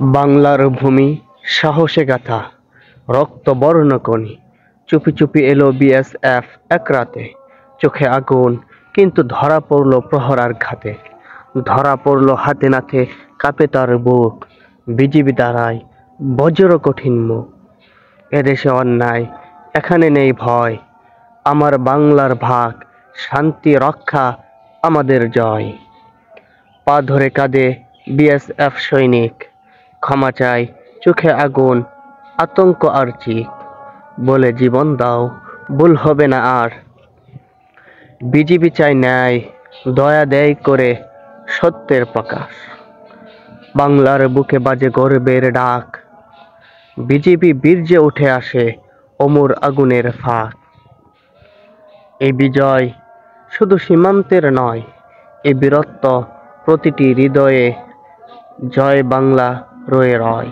বাংলার ভূমি সাহসে গাথা, রক্ত বর্ণকণি। চুপি চুপি এলো বিএসএফ এক রাতে, চোখে আগুন কিন্তু ধরা পড়ল প্রহরার ঘাতে। ধরা পড়ল হাতে নাতে, কাঁপে তার বুক। বিজিবি দাঁড়ায়, বজ্র কঠিন মুখ। এদেশে অন্যায়, এখানে নেই ভয়। আমার বাংলার ভাগ, শান্তি রক্ষা আমাদের জয়। পা ধরে কাঁদে বিএসএফ সৈনিক, ক্ষমা চাই চোখে আগুন, আতঙ্ক আর চিক। বলে জীবন দাও, ভুল হবে না আর। বিজিবি চায় ন্যায়, দয়া দেয় করে সত্যের প্রকাশ। বাংলার বুকে বাজে গর্বের ডাক, বিজিবি বীর্যে উঠে আসে অমর আগুনের ফাঁক। এই বিজয় শুধু সীমান্তের নয়, এই বীরত্ব প্রতিটি হৃদয়ে। জয় বাংলা রয়ে রয়।